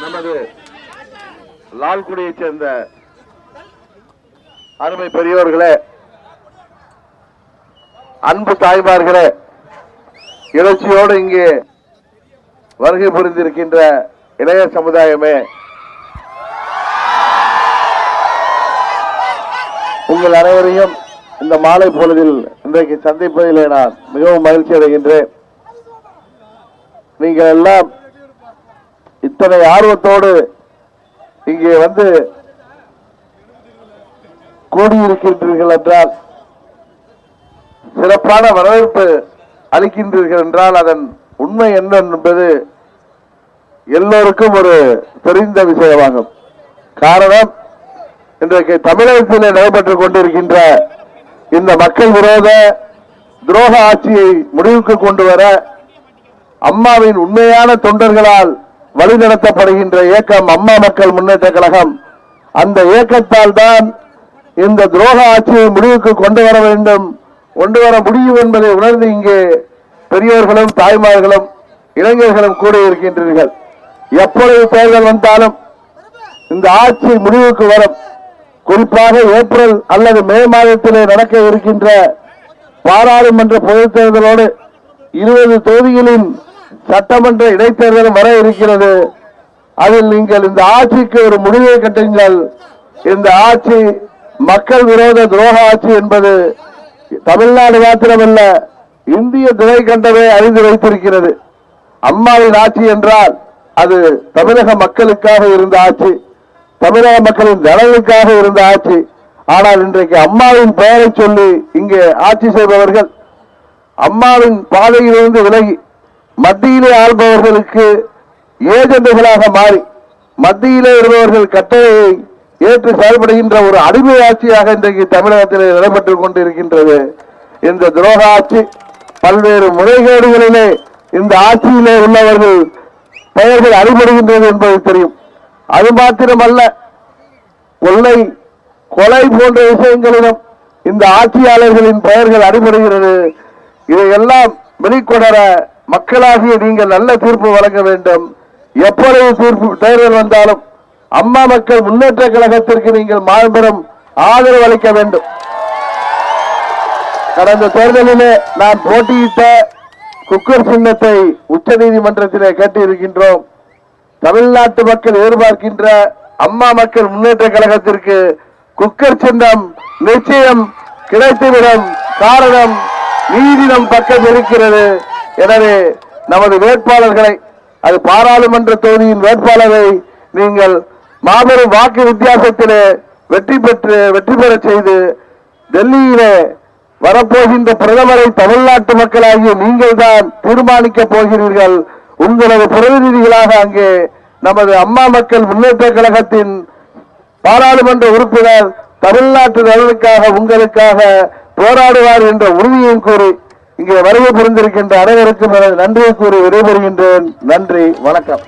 நமது லால்குடியைச் சேர்ந்த அருமை பெரியோர்களே, அன்பு தாய்மார்களே, எழுச்சியோடு இங்கே வருகை புரிந்திருக்கின்ற இளைய சமுதாயமே, உங்கள் அனைவரையும் இந்த மாலை பொழுதில் இன்றைக்கு சந்திப்பதிலே நான் மிகவும் மகிழ்ச்சி அடைகின்றேன். நீங்கள் எல்லாம் இத்தனை ஆர்வத்தோடு இங்கே வந்து கூடியிருக்கின்றீர்கள் என்றால், சிறப்பான வரவேற்பு அளிக்கின்றீர்கள் என்றால் அதன் உண்மை என்ன என்பது எல்லோருக்கும் ஒரு தெரிந்த விஷயமாகும். காரணம், இன்றைக்கு தமிழகத்தில் நடைபெற்றுக் கொண்டிருக்கின்ற இந்த மக்கள் விரோத துரோக ஆட்சியை முடிவுக்கு கொண்டு வர அம்மாவின் உண்மையான தொண்டர்களால் வழிநடத்தப்படுகின்ற இயக்கம் அம்மா மக்கள் முன்னேற்ற கழகம். அந்த இயக்கத்தால் தான் இந்த துரோக ஆட்சியை முடிவுக்கு கொண்டு வர வேண்டும், கொண்டு வர முடியும் என்பதை உணர்ந்து இங்கே பெரியோர்களும் தாய்மார்களும் இளைஞர்களும் கூட இருக்கின்றீர்கள். எப்பொழுது தேர்தல் வந்தாலும் இந்த ஆட்சி முடிவுக்கு வரும். குறிப்பாக ஏப்ரல் அல்லது மே மாதத்திலே நடக்க இருக்கின்ற பாராளுமன்ற பொதுத் தேர்தலோடு 20 தொகுதிகளின் சட்டமன்ற இடைத்தேர்தலும் வர இருக்கிறது. அதில் நீங்கள் இந்த ஆட்சிக்கு ஒரு முடிவை கட்டுங்கள். இந்த ஆட்சி மக்கள் விரோத துரோக ஆட்சி என்பது தமிழ்நாடு மாத்திரமல்ல, இந்திய துணை கண்டமே அறிந்து வைத்திருக்கிறது. அம்மாவின் ஆட்சி என்றால் அது தமிழக மக்களுக்காக இருந்த ஆட்சி, தமிழக மக்களின் நலனுக்காக இருந்த ஆட்சி. ஆனால் இன்றைக்கு அம்மாவின் பெயரை சொல்லி இங்கே ஆட்சி செய்பவர்கள் அம்மாவின் பாதையிலிருந்து விலகி மத்தியிலே ஆள்பவர்களுக்கு ஏஜெண்டுகளாக மாறி மத்தியிலே இருப்பவர்கள் கட்டளையை ஏற்று செயல்படுகின்ற ஒரு அடிமை ஆட்சியாக இன்றைக்கு தமிழகத்திலே நடைபெற்றுக் கொண்டிருக்கின்றது. இந்த துரோக ஆட்சி பல்வேறு முறைகேடுகளிலே இந்த ஆட்சியிலே உள்ளவர்கள் பெயர்கள் அடிபடுகின்றது என்பது தெரியும். அது மாத்திரமல்ல, கொள்ளை கொலை போன்ற விஷயங்களிலும் இந்த ஆட்சியாளர்களின் பெயர்கள் அடிபடுகிறது. இதையெல்லாம் வெளிக்கொணர மக்களாகிய நீங்கள் நல்ல தீர்ப்பு வழங்க வேண்டும். எப்பொழுது தீர்ப்பு தேர்தல் வந்தாலும் அம்மா மக்கள் முன்னேற்ற கழகத்திற்கு நீங்கள் மாபெரும் ஆதரவு அளிக்க வேண்டும். கடந்த தேர்தலிலே நான் போட்டியிட்ட குக்கர் சின்னத்தை உச்ச நீதிமன்றத்திலே கேட்டிருக்கின்றோம். தமிழ்நாட்டு மக்கள் எதிர்பார்க்கின்ற அம்மா மக்கள் முன்னேற்ற கழகத்திற்கு குக்கர் சின்னம் நிச்சயம் கிடைத்துவிடும். காரணம், நீதி நம் பக்கம் இருக்கிறது. எனவே நமது வேட்பாளர்களை, அது பாராளுமன்ற தொகுதியின் வேட்பாளரை நீங்கள் மாபெரும் வாக்கு வித்தியாசத்திலே வெற்றி பெற செய்து டெல்லியிலே வரப்போகின்ற பிரதமரை தமிழ்நாட்டு மக்களாகிய நீங்கள் தான் தீர்மானிக்க போகிறீர்கள். உங்களது பிரதிநிதிகளாக அங்கே நமது அம்மா மக்கள் முன்னேற்ற கழகத்தின் பாராளுமன்ற உறுப்பினர் தமிழ்நாட்டு நலனுக்காக உங்களுக்காக போராடுவார் என்ற உறுதியையும் கூறி இங்கே வருகை புரிந்திருக்கின்ற அனைவருக்கும் நன்றியை கூறி விடைபெறுகின்றேன். நன்றி, வணக்கம்.